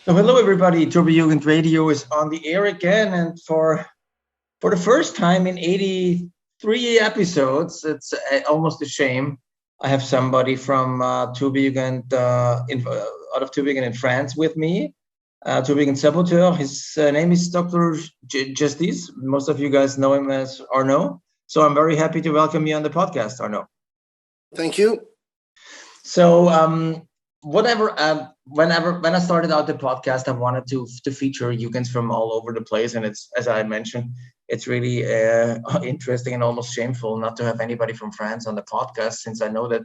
So hello everybody, Turbo Jugend Radio is on the air again, and for the first time in 83 episodes, it's almost a shame. I have somebody from Turbo Jugend out of Turbo Jugend in France with me. Turbo Jugend Saboteur. His name is Dr. Justice. Most of you guys know him as Arnaud. So I'm very happy to welcome you on the podcast, Arnaud. Thank you. So when I started out the podcast, I wanted to feature Jugens from all over the place, and it's, as I mentioned, it's really interesting and almost shameful not to have anybody from France on the podcast, since I know that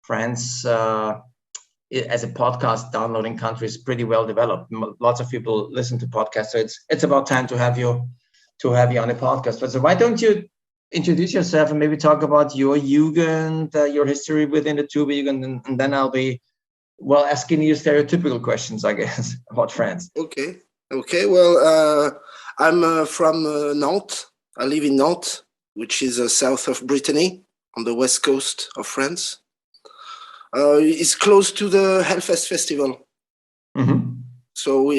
France, as a podcast downloading country, is pretty well developed. Lots of people listen to podcasts, so it's about time to have you on the podcast. But so why don't you introduce yourself and maybe talk about your Jugend, your history within the Turbo Jugend, and then I'll be asking you stereotypical questions, I guess, about France. Okay. Well, I'm from Nantes. I live in Nantes, which is south of Brittany, on the west coast of France. It's close to the Hellfest festival. Mm-hmm. So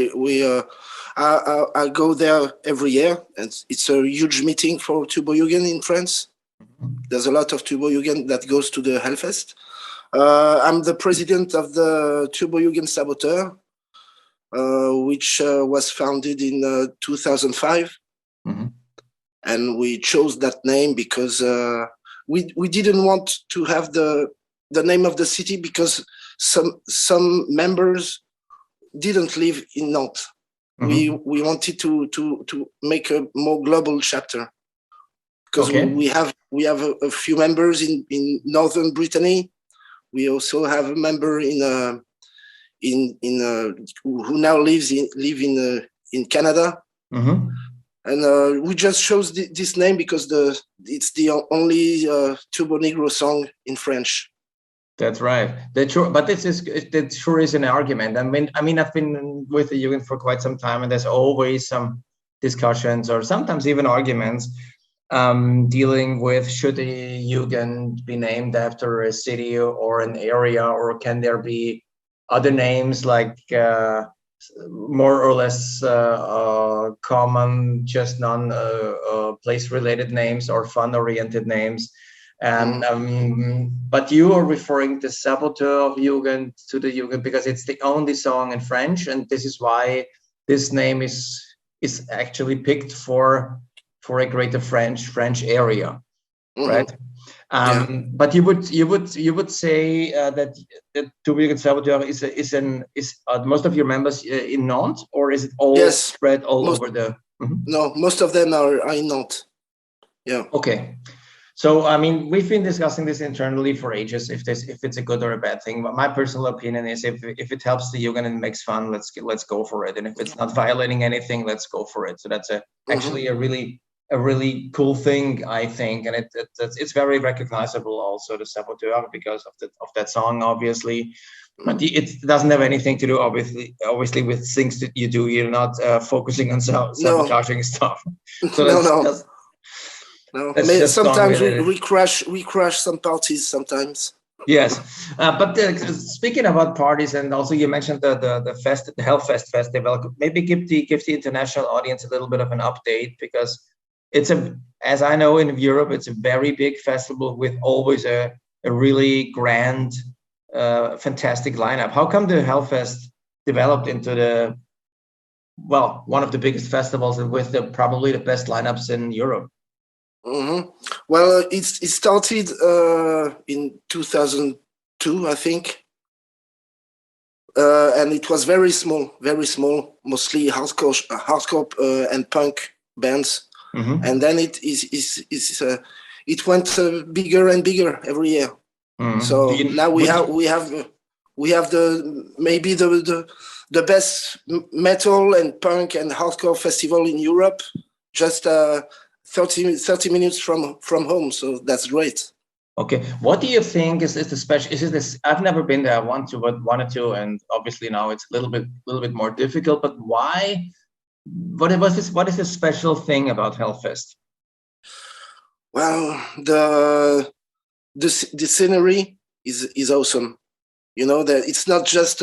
I go there every year, and it's a huge meeting for Turbo Jugend in France. Mm-hmm. There's a lot of Turbo Jugend that goes to the Hellfest. I'm the president of the Turbo Jugend Saboteur, which was founded in 2005. Mm-hmm. And we chose that name because we didn't want to have the name of the city, because some members didn't live in Nantes. Mm-hmm. We wanted to make a more global chapter, because we have a few members in northern Brittany. We also have a member who now live in Canada. Mm-hmm. And we just chose this name because it's the only Turbo Negro song in French. That's right. But that sure is an argument. I mean, I've been with the Jugend for quite some time, and there's always some discussions or sometimes even arguments dealing with, should the Jugend be named after a city or an area, or can there be other names like more or less common, just non-place-related names or fun-oriented names. But you are referring to Saboteur Jugend to the Jugend because it's the only song in French, and this is why this name is actually picked for a greater French area, mm-hmm. right? But you would say that Turbo Jugend Saboteur is most of your members in Nantes, or is it all spread all over the? Mm-hmm. No, most of them are in Nantes. Yeah. Okay. So I mean, we've been discussing this internally for ages, if it's a good or a bad thing. But my personal opinion is, if it helps the Jugend and makes fun, let's go for it. And if it's not violating anything, let's go for it. So that's actually a really cool thing, I think, and it's very recognizable also, the Saboteur, because of that song, obviously. But it doesn't have anything to do, obviously, with things that you do. You're not focusing on sabotaging stuff. So No, sometimes we crash some parties sometimes. Yes, but speaking about parties, and also you mentioned the Hellfest festival. Maybe give the international audience a little bit of an update, because as I know, in Europe, it's a very big festival with always a really grand, fantastic lineup. How come the Hellfest developed into one of the biggest festivals and with probably the best lineups in Europe? Mm-hmm. Well, it started in 2002, I think, and it was very small, mostly hardcore and punk bands. Mm-hmm. And then it went bigger and bigger every year. Mm-hmm. So now we have maybe the best metal and punk and hardcore festival in Europe, just 30 minutes from home. So that's great. Okay, what do you think is the special? Is it this? I've never been there. I want to, but wanted to, and obviously now it's a little bit more difficult. But why? What is the special thing about Hellfest? Well, the scenery is awesome. You know, that it's not just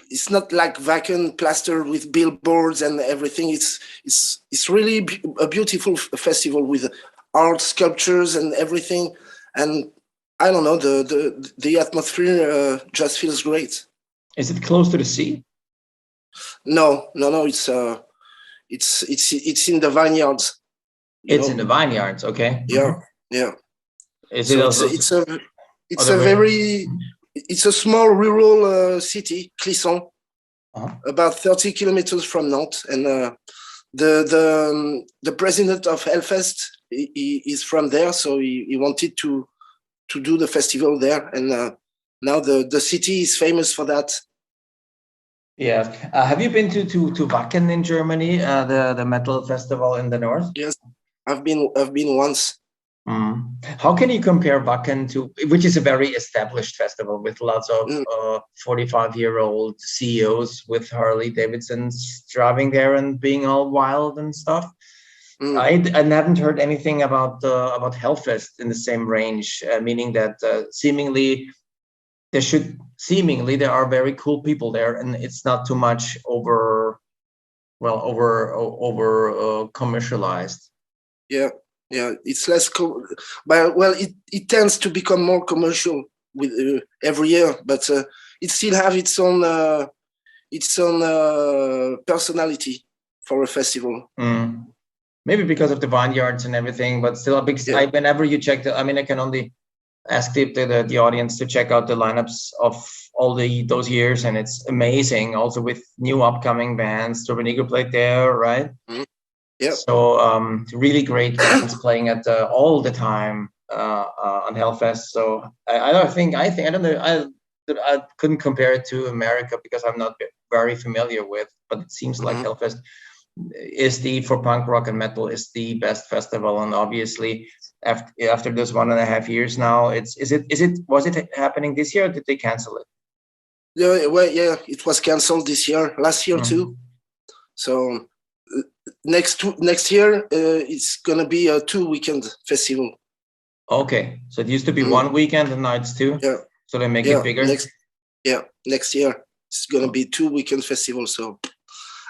it's not like Wacken plastered with billboards and everything. It's really a beautiful festival with art, sculptures, and everything. And I don't know, the atmosphere just feels great. Is it close to the sea? No. It's in the vineyards. It's in the vineyards. Okay. Yeah. Is it also? It's a small rural city, Clisson, about 30 kilometers from Nantes, and the president of Hellfest he is from there, so he wanted to do the festival there, and now the city is famous for that. Yeah. Have you been to Wacken in Germany, the metal festival in the north? Yes, I've been once. How can you compare Wacken to, which is a very established festival with lots of 45-year-old CEOs with Harley Davidsons driving there and being all wild and stuff? I haven't heard anything about Hellfest in the same range, meaning that seemingly there are very cool people there, and it's not too much over commercialized. Yeah, it's less, but well, it tends to become more commercial with every year, but it still have its own personality for a festival. Maybe because of the vineyards and everything, but still a big. Yeah. Whenever you check I can only ask the audience to check out the lineups of all those years, and it's amazing. Also with new upcoming bands, Turbonegro played there, right? Yeah. So really great bands playing at all the time on Hellfest. So I don't know. I couldn't compare it to America because I'm not very familiar with. But it seems like Hellfest is for punk rock and metal is the best festival, and obviously after this 1.5 years now, was it happening this year? Or did they cancel it? Yeah, well, it was canceled this year, last year too. So. Next year it's gonna be a 2-weekend festival. Okay, so it used to be 1 weekend and now it's 2. Yeah. So they make it bigger. Next year it's gonna be 2-weekend festival. So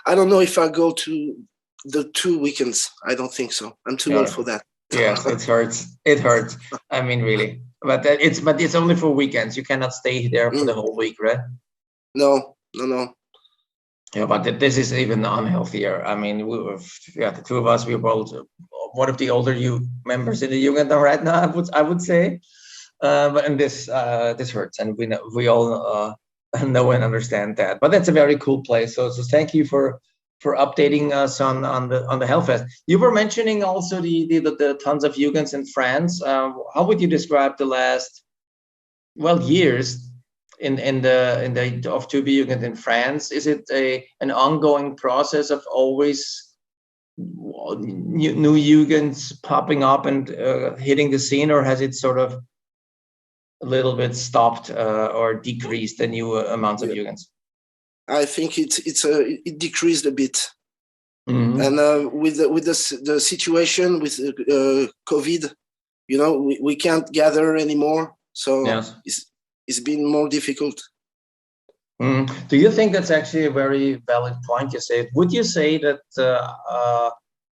I don't know if I go to the 2 weekends. I don't think so. I'm too old for that. Yes, it hurts. It hurts. I mean, really. But it's only for weekends. You cannot stay there for the whole week, right? No. Yeah, but this is even unhealthier. I mean, the two of us, we're both one of the older members in the Jugend right now. I would say, but this hurts, and we all know and understand that. But that's a very cool place. So thank you for updating us on the Hellfest. You were mentioning also the tons of Jugens in France. How would you describe the last years? In the of Tubi Jugend in France, is it an ongoing process of always new Jugens popping up and hitting the scene, or has it sort of a little bit stopped or decreased the new amounts of Jugens? I think it decreased a bit, and with the situation with COVID, we can't gather anymore, so yes. It's been more difficult. Do you think that's actually a very valid point you say? Would you say that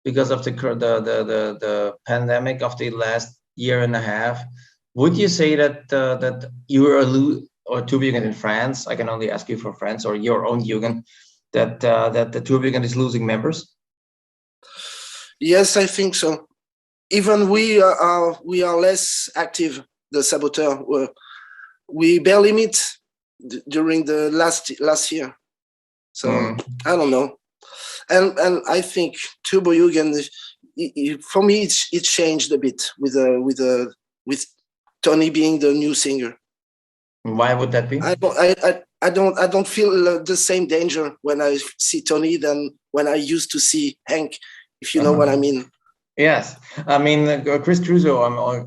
because of the pandemic of the last 1.5 years, would you say that you are or Tubi Jugend in France? I can only ask you for France or your own Jugend, that the Tubi Jugend is losing members? Yes, I think so. Even we are less active. The Saboteur. We barely meet during the last year, so I don't know, and I think Turbo Jugend, for me it changed a bit with Tony being the new singer. Why would that be? I don't feel the same danger when I see Tony than when I used to see Hank, if you know what I mean. Yes, I mean Chris Crusoe.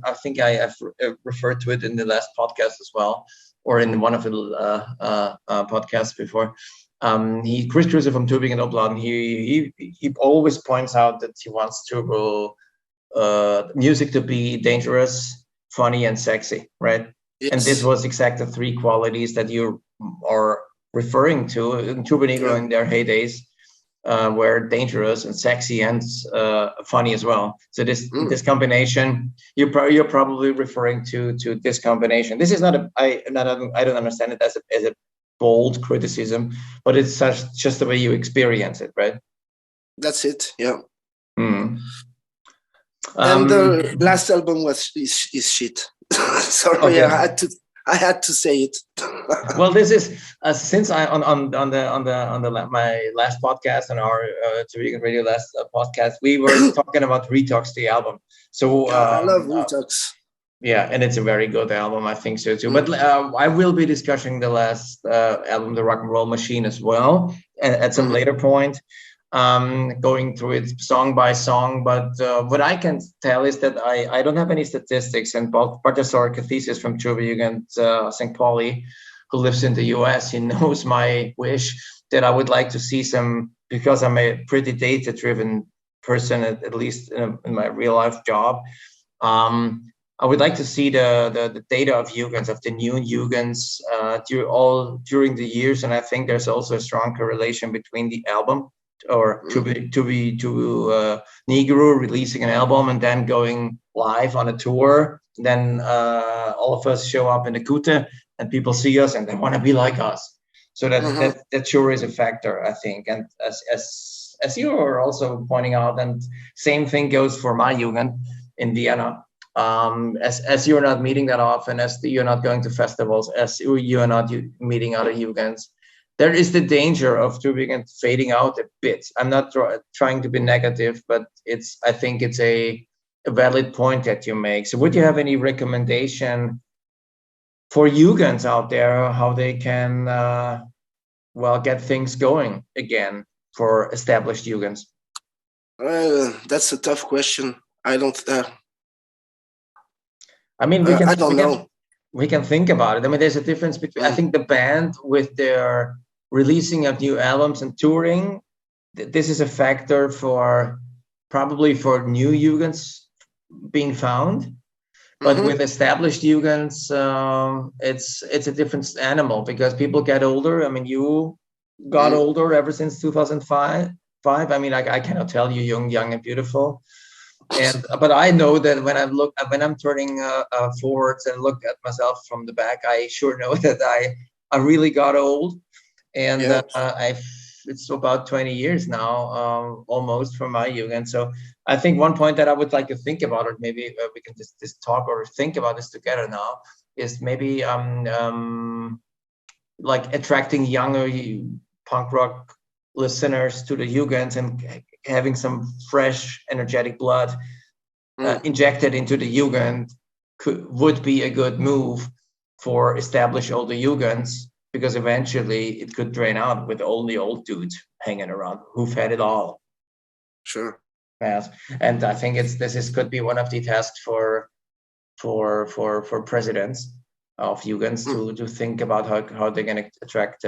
I think I have referred to it in the last podcast as well, or in one of the podcasts before. Chris Crusoe from Tubi Jugend Obladen. He always points out that he wants Turbo music to be dangerous, funny, and sexy, right? Yes. And this was exactly 3 qualities that you are referring to. Tuba Negro in their heydays were dangerous and sexy and funny as well. So this combination, you're probably referring to this combination. This is I don't understand it as a bold criticism, but it's just the way you experience it, right? That's it. Yeah. Mm. And the last album is shit. Sorry, okay. I had to say it. Well, this is since I on my last podcast, on our Vegan Radio last podcast, we were talking about Retox, the album. So I love Retox. Yeah, and it's a very good album. I think so too. But I will be discussing the last album, The Rock and Roll Machine, as well, at some later point. Going through it song by song, but what I can tell is that I don't have any statistics, and Bartasar Cathesis from Jugend St. Pauli, who lives in the US, he knows my wish that I would like to see some, because I'm a pretty data-driven person, at least in my real life job. I would like to see the data of Jugens, of the new Jugens during the years, and I think there's also a strong correlation between the album, or to Negro releasing an album and then going live on a tour. Then all of us show up in the Kute and people see us and they want to be like us. So that sure is a factor, I think. And as you were also pointing out, and same thing goes for my Jugend in Vienna. As you're not meeting that often, as you're not going to festivals, as you are not meeting other Jugens, there is the danger of Jugend fading out a bit. I'm not trying to be negative, but I think it's a valid point that you make. So would you have any recommendation for Jugens out there, how they can, get things going again for established Jugens? That's a tough question. I don't I mean, we can think about it. I mean, there's a difference between, I think the band with their releasing of new albums and touring, this is a factor probably for new Jugens being found. But with established Jugens, it's a different animal, because people get older. I mean, you got older ever since 2005. I mean, I cannot tell you young and beautiful. But I know that when I'm turning forwards and look at myself from the back, I sure know that I really got old. And it's about 20 years now, almost, from my Jugend. So I think one point that I would like to think about, or maybe we can just talk or think about this together now, is maybe like attracting younger punk rock listeners to the Jugends and having some fresh, energetic blood injected into the Jugend would be a good move for established older Jugens, because eventually it could drain out with all the old dudes hanging around who've had it all. Sure. Yes, and I think this could be one of the tasks for presidents of Jugens to think about how they're going to attract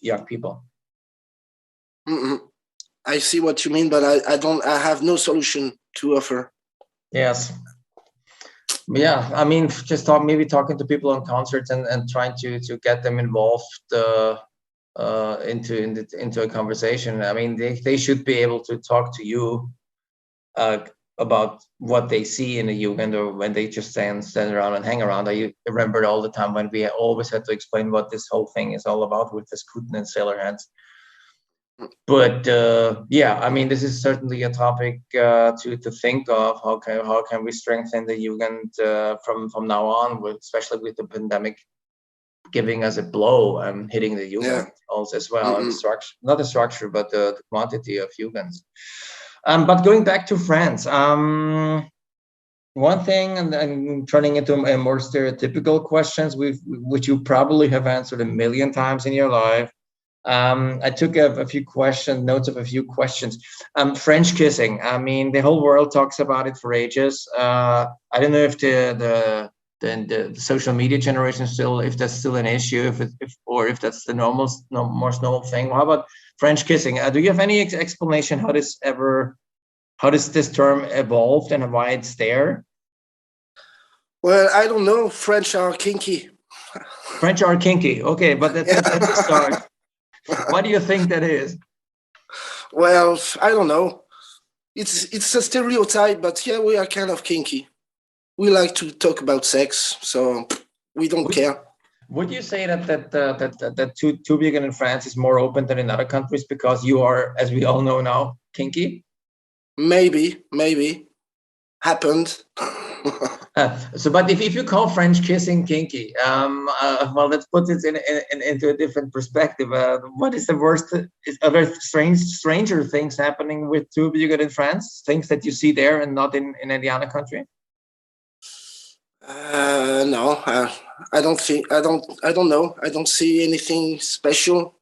young people. I see what you mean, but I have no solution to offer. Yes. Yeah, I mean, just talking to people on concerts and trying to get them involved into a conversation. I mean, they should be able to talk to you about what they see in a Jugend, or when they just stand around and hang around. I remember all the time when we always had to explain what this whole thing is all about with the Scooten and Sailor Hands. But I mean, this is certainly a topic to think of. How can we strengthen the Jugend from now on, especially with the pandemic giving us a blow and hitting the Jugend also as well, and not the structure, but the quantity of Jugens. But going back to France, one thing, and turning into a more stereotypical questions, which you probably have answered a million times in your life. I took a few notes of a few questions. French kissing. I mean, the whole world talks about it for ages. I don't know if the social media generation if that's still an issue, if that's the most normal thing. How about French kissing? Do you have any explanation how this term evolved and why it's there? Well, I don't know. French are kinky. French are kinky. Okay, but that's a start. What do you think that is? Well, I don't know. It's a stereotype, but yeah, we are kind of kinky. We like to talk about sex, so we don't care. Would you say that to be in France is more open than in other countries because you are, as we all know now, kinky? Maybe happened. But if you call French kissing kinky, well, let's put it into a different perspective. What is the worst? Are there stranger things happening with two of you in France? Things that you see there and not in any other country? No, I don't think. I don't know. I don't see anything special.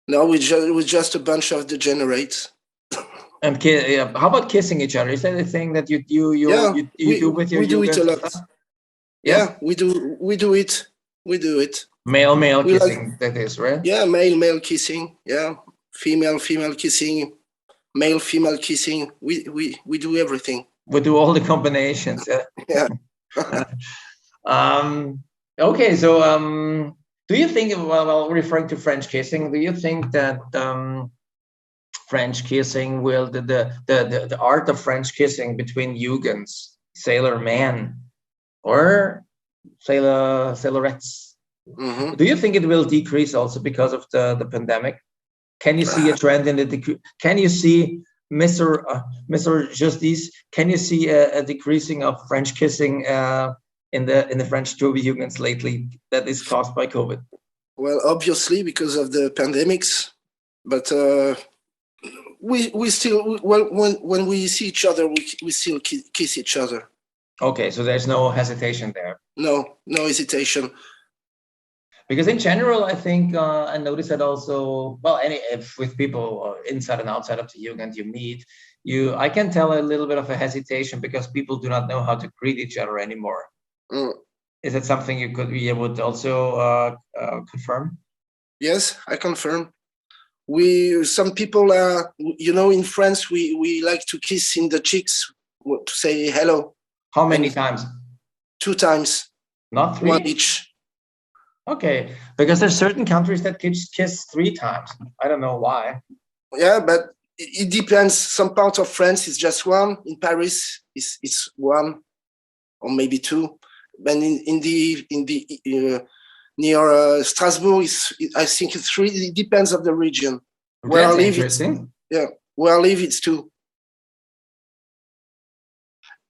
No, we're just a bunch of degenerates. And how about kissing each other? Is that a thing that you do with your? We do it a lot. Stuff? Yeah, we do it. Male kissing, that is, right? Yeah, male kissing. Yeah, female kissing. Male female kissing. We do everything. We do all the combinations. Yeah. Okay, so do you think, well, referring to French kissing, do you think that French kissing will the art of French kissing between Jugends, sailor men or sailorettes, do you think it will decrease also because of the pandemic? Can you see a trend in the decrease? Can you see, Mr. Justice, can you see a decreasing of French kissing in the French Jugends lately that is caused by COVID? Well, obviously because of the pandemics, but we still, well, when we see each other, we still kiss each other. Okay, so there's no hesitation there. No hesitation. Because in general, I think I noticed that also. Well, if with people inside and outside of the Jugend you meet, I can tell a little bit of a hesitation because people do not know how to greet each other anymore. Is it something you would also confirm? Yes, I confirm. Some people in France we like to kiss in the cheeks to say hello. How many times? 2 times. Not 3? 1 each. Okay, because there's certain countries that kiss 3 times. I don't know why. Yeah, but it depends. Some parts of France is just 1. In Paris, it's 1 or maybe 2. And in the near Strasbourg, I think it's 3. It depends of the region. Where I live, where I live, it's 2.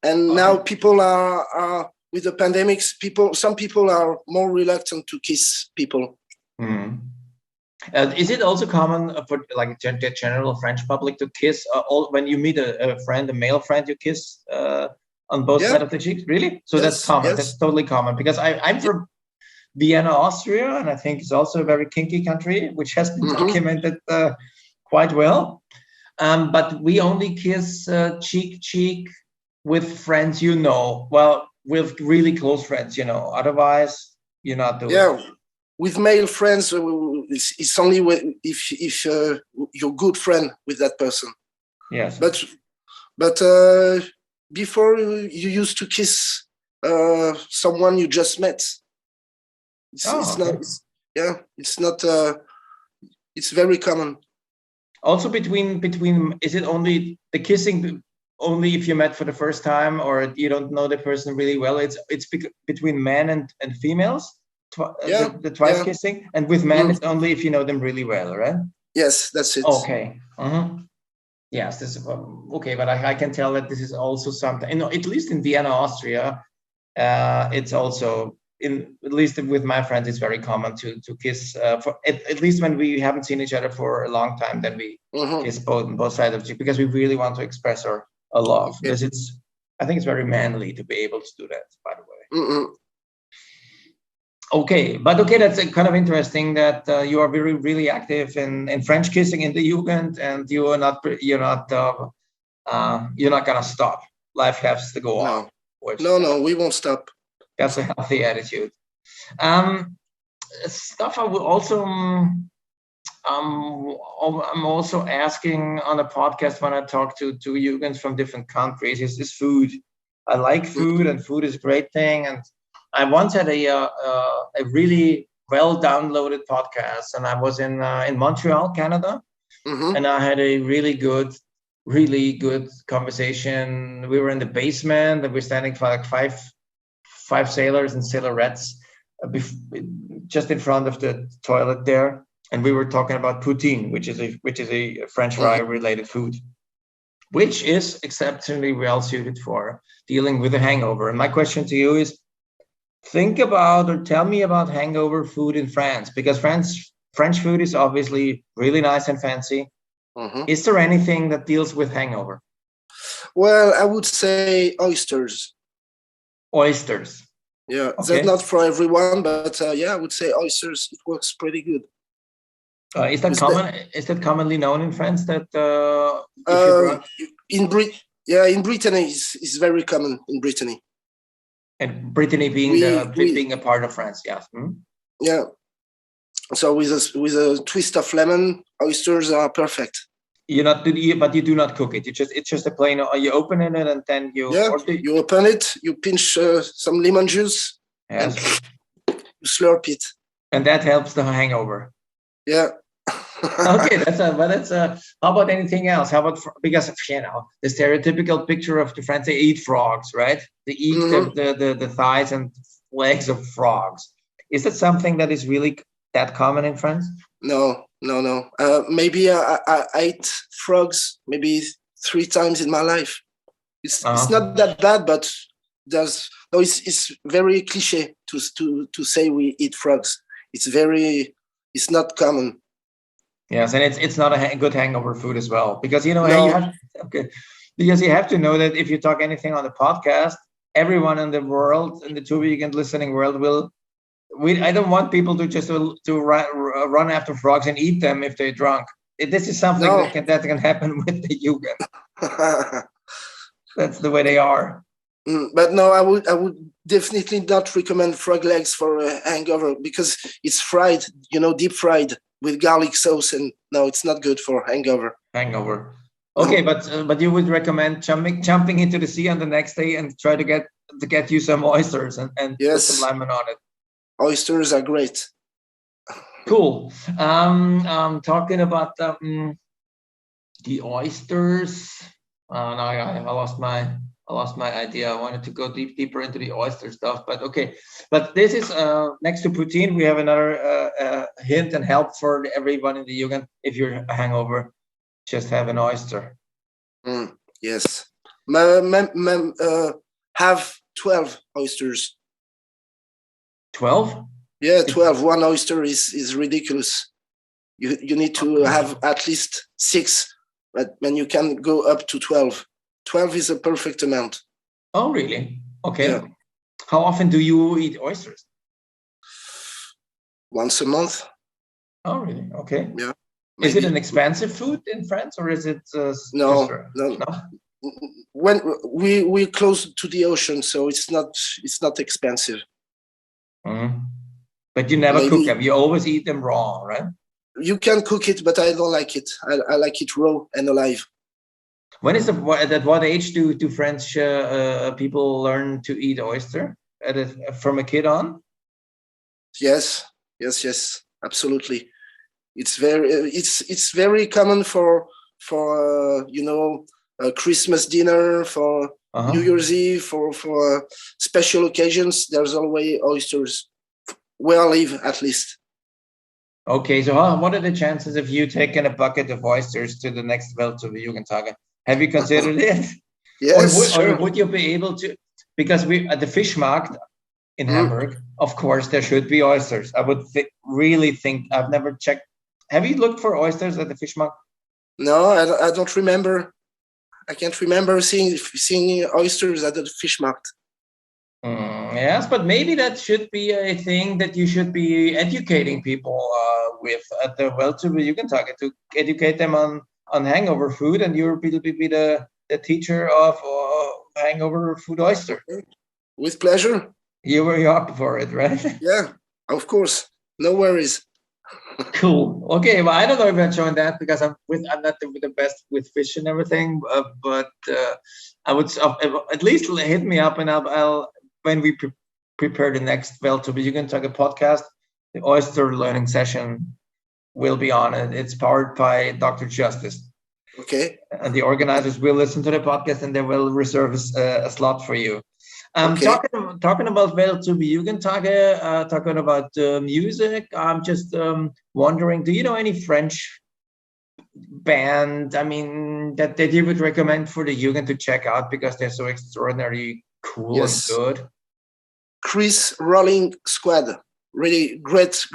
And now people are with the pandemics. Some people are more reluctant to kiss people. Is it also common for like the general French public to kiss when you meet a friend, a male friend, you kiss on both sides of the cheeks? Really? So yes, that's common. Yes. That's totally common because I'm from Vienna, Austria, and I think it's also a very kinky country, which has been documented quite well. But we only kiss cheek with friends, well, with really close friends, otherwise you're not doing it. With male friends, it's only if you're good friend with that person. Yes. But before you used to kiss someone you just met. It's not. It's very common. Also, between is it only the kissing? Only if you met for the first time or you don't know the person really well. It's between men and females. The twice kissing, and with men it's only if you know them really well, right? Yes, that's it. Okay. Yes, this is okay, but I can tell that this is also something. At least in Vienna, Austria, it's also at least with my friends, it's very common to kiss. For at least when we haven't seen each other for a long time, then we kiss both sides of the cheek because we really want to express our love. Because I think it's very manly to be able to do that. By the way. Okay, that's kind of interesting that you are really active in French kissing in the Jugend, and you're not gonna stop. Life has to go on. No, we won't stop. That's a healthy attitude. Stuff I will also I'm also asking on a podcast when I talk to Jugens from different countries is food. I like food, and food is a great thing. And I once had a really well-downloaded podcasts, and I was in Montreal, Canada, and I had a really good conversation. We were in the basement, and we're standing for like five sailors and sailorettes just in front of the toilet there, and we were talking about poutine, which is a French fry related food, which is exceptionally well suited for dealing with a hangover. And my question to you is, think about or tell me about hangover food in France, because French food is obviously really nice and fancy. Is there anything that deals with hangover? Well, I would say oysters. Oysters. Yeah, okay. That's not for everyone, but I would say oysters. It works pretty good. Is that common? Is that commonly known in France? That in Brittany is very common in Brittany. And Brittany being a part of France, yes. Yeah. So with a twist of lemon, oysters are perfect. But you do not cook it. It's just a plain. You open it and then you. Yeah. You open it. You pinch some lemon juice. Yes. And you slurp it. And that helps the hangover. Yeah. Okay, how about anything else? How about, because the stereotypical picture of the French, they eat frogs, right? They eat the thighs and legs of frogs. Is that something that is really that common in France? No. Maybe I ate frogs maybe 3 times in my life. It's not that bad, but it's very cliche to say we eat frogs. It's not common. Yes, and it's not a good hangover food as well, because you have to know that if you talk anything on the podcast, everyone in the world, in the two weekend listening world, I don't want people to run after frogs and eat them if they're drunk. This is something that can happen with the Jugend. That's the way they are. But no, I would definitely not recommend frog legs for a hangover, because it's fried, deep fried with garlic sauce, and no, it's not good for hangover. Okay, but you would recommend jumping into the sea on the next day and try to get you some oysters and put some lemon on it. Oysters are great. Cool. Talking about the oysters. No, I lost my idea. I wanted to go deeper into the oyster stuff, but okay. But this is next to poutine. We have another hint and help for everyone in the Jugend. If you're a hangover, just have an oyster. Yes. Have 12 oysters. 12? Yeah, 12. One oyster is ridiculous. You need to have at least 6, but when you can go up to 12. 12 is a perfect amount. Oh, really? Okay. Yeah. How often do you eat oysters? Once a month. Oh, really? Okay. Yeah. Maybe. Is it an expensive food in France, or is it no? When we're close to the ocean, so it's not expensive. But you never cook them. You always eat them raw, right? You can cook it, but I don't like it. I like it raw and alive. When is at what age do French people learn to eat oyster? From a kid on? Yes, absolutely. It's very common for a Christmas dinner, for New Year's Eve, for special occasions. There's always oysters. Where I live, at least. Okay, so what are the chances of you taking a bucket of oysters to the next Welt to the Jugendtage? Have you considered it? Yes. Or would you be able to? Because we at the Fischmarkt in Hamburg, of course, there should be oysters. I would really think. I've never checked. Have you looked for oysters at the Fischmarkt? No, I don't remember. I can't remember seeing oysters at the Fischmarkt. Yes, but maybe that should be a thing that you should be educating people with at the Welt to the Jugendtage, to educate them on hangover food, and you'll be the teacher of hangover food oyster. With pleasure. You were up for it, right? Yeah, of course. No worries. Cool. Okay, well, I don't know if I joined that because I'm not the best with fish and everything, but I would at least hit me up, and I'll when we prepare the next Welt to the Jugendtage podcast, the oyster learning session will be on it. It's powered by Dr. Justice. Okay. And the organizers will listen to the podcast and they will reserve a slot for you. Okay. Talking about Weltzubejugendtage, talking about music, I'm just wondering, do you know any French band, I mean, that you would recommend for the Jugend to check out because they're so extraordinarily cool and good? Chris Rolling Squad, really great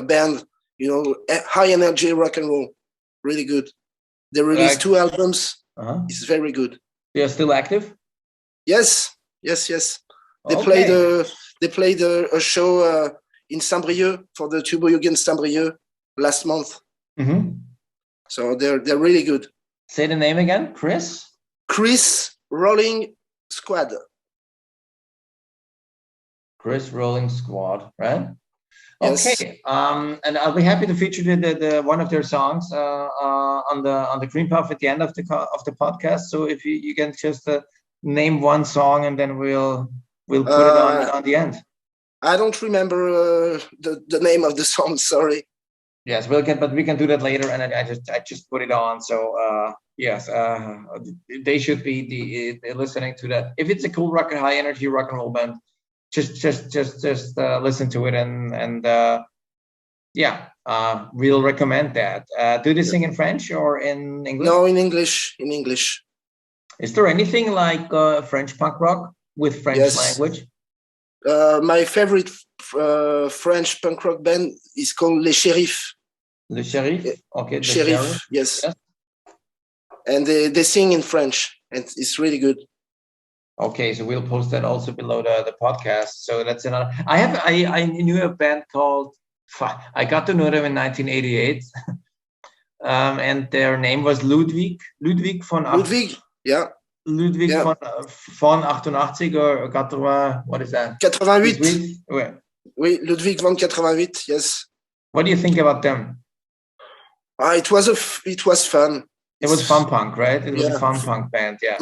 band, you know, high energy rock and roll, really good. They released 2 albums. It's very good. They're still active? Yes. They played a show in Saint-Brieuc for the Tubo Jugend Saint-Brieuc last month. So they're really good. Say the name again, Chris? Chris Rolling Squad. Chris Rolling Squad, right? Yes. Okay. And I'll be happy to feature the one of their songs on the Green Puff at the end of the podcast. So if you can just name one song and then we'll put it on the end. I don't remember the name of the song. Sorry. Yes, we can do that later. And I just put it on. So yes, they should be listening to that. If it's a cool high energy rock and roll band, just listen to it and we'll recommend that. Do they sing in French or in English? No, in English. In English. Is there anything like French punk rock with French language? My favorite French punk rock band is called Les Shérifs. Les Shérifs? Okay. Shérifs, yes. And they sing in French, and it's really good. Okay, so we'll post that also below the podcast. So that's another. I knew a band called. I got to know them in 1988, and their name was Ludwig von. Ludwig, yeah. Ludwig von 88 or 80. What is that? 88. Oui, Ludwig von 88. Yes. What do you think about them? It was fun. It was fun punk, right? It was a fun punk band, yeah.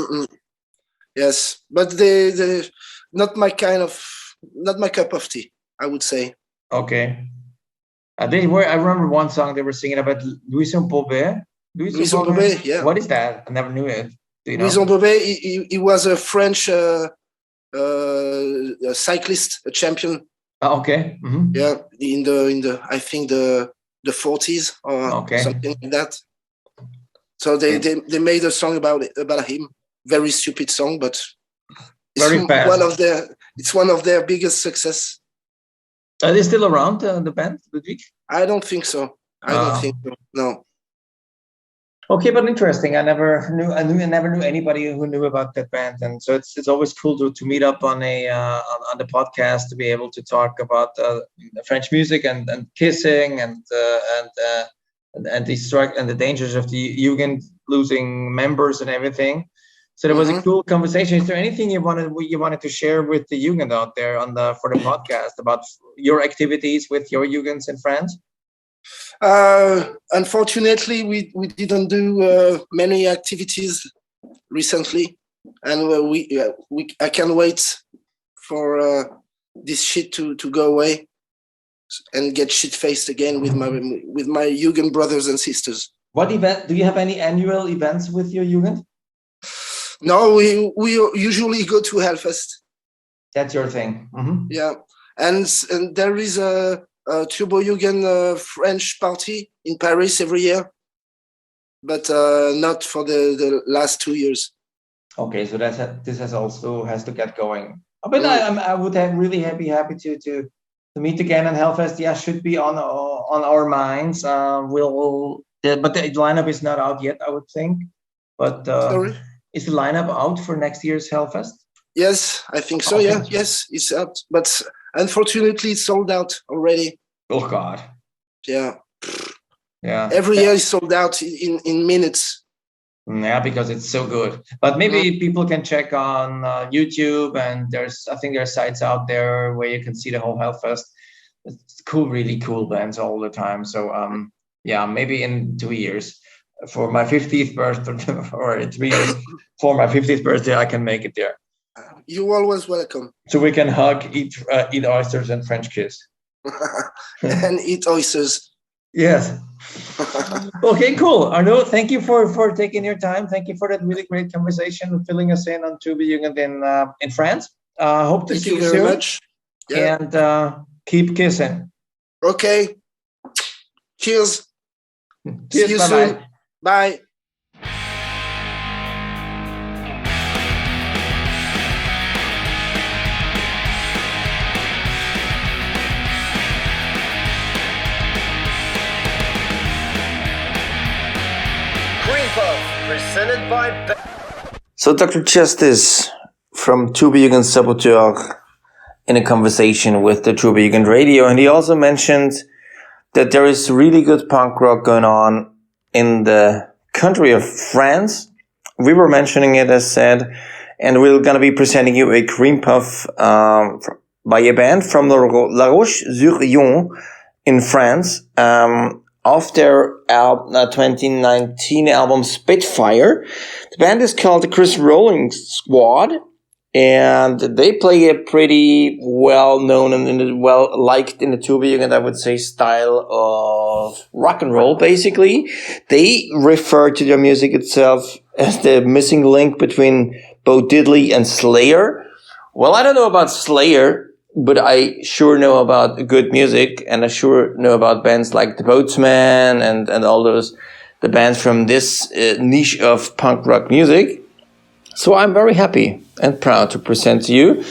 Yes, but they not my cup of tea, I would say. Okay. I remember one song they were singing about Louison Bobet. Louison Bobet, yeah. What is that? I never knew it. Do you know? Louison Bobet, he was a French a cyclist, a champion. Okay. Mm-hmm. Yeah, in the I think the 40s or something like that. So they made a song about him. Very stupid song, but it's one of their biggest success. Are they still around, the band, Ludwig? I don't think so. I don't think so. No. Okay, but interesting. I never knew anybody who knew about that band, and so it's always cool to meet up on the podcast to be able to talk about French music and kissing and the strike and the dangers of the Jugend losing members and everything. So there was a cool conversation. Is there anything you wanted to share with the Jugend out there for the podcast about your activities with your Jugends in France? Unfortunately, we didn't do many activities recently, and I can't wait for this shit to go away and get shit faced again with my Jugend brothers and sisters. What event? Do you have any annual events with your Jugend? No, we usually go to Hellfest. That's your thing. Mm-hmm. Yeah, and there is a Turbo Jugend French party in Paris every year, but not for the last 2 years. Okay, so this has to get going. But I would have really happy to meet again in Hellfest. Yeah, should be on our minds. But the lineup is not out yet, I would think. But sorry. Is the lineup out for next year's Hellfest? Yes, I think so. Okay. Yeah, yes, it's out. But unfortunately, it's sold out already. Oh, God. Yeah. Yeah. Every year is sold out in minutes. Yeah, because it's so good. But maybe people can check on YouTube, and I think there are sites out there where you can see the whole Hellfest. It's cool, really cool bands all the time. So maybe in 2 years. For my 50th birthday, or 3 years for my 50th birthday, I can make it there. You're always welcome. So we can hug, eat oysters, and French kiss. and eat oysters. Yes. Okay, cool. Arnaud, thank you for taking your time. Thank you for that really great conversation, filling us in on Tuba Jugend in France. Hope to see you very soon. Much. Yeah. And keep kissing. Okay. Cheers. Cheers. See you Bye-bye. soon. Bye. Presented by So Dr. Justice from TJ Saboteur in a conversation with the TJ Radio, and he also mentioned that there is really good punk rock going on in the country of France. We were mentioning it, as said, and we're going to be presenting you a cream puff by a band from La Roche-sur-Yon in France. Off their 2019 album Spitfire. The band is called the Chris Rolling Squad, and they play a pretty well-known and well-liked in the Tuba Jugend, I would say, style of rock and roll, basically. They refer to their music itself as the missing link between Bo Diddley and Slayer. Well, I don't know about Slayer, but I sure know about good music, and I sure know about bands like The Boatsman and all the bands from this niche of punk rock music. So I'm very happy and proud to present to you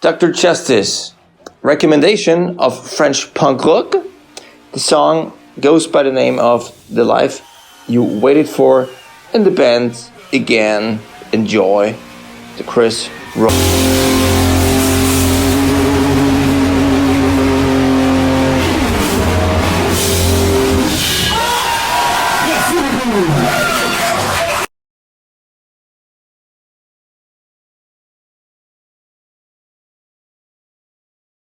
Dr. Justice, recommendation of French punk rock. The song goes by the name of The Life You Waited For, and the band again, enjoy the Chris Rock.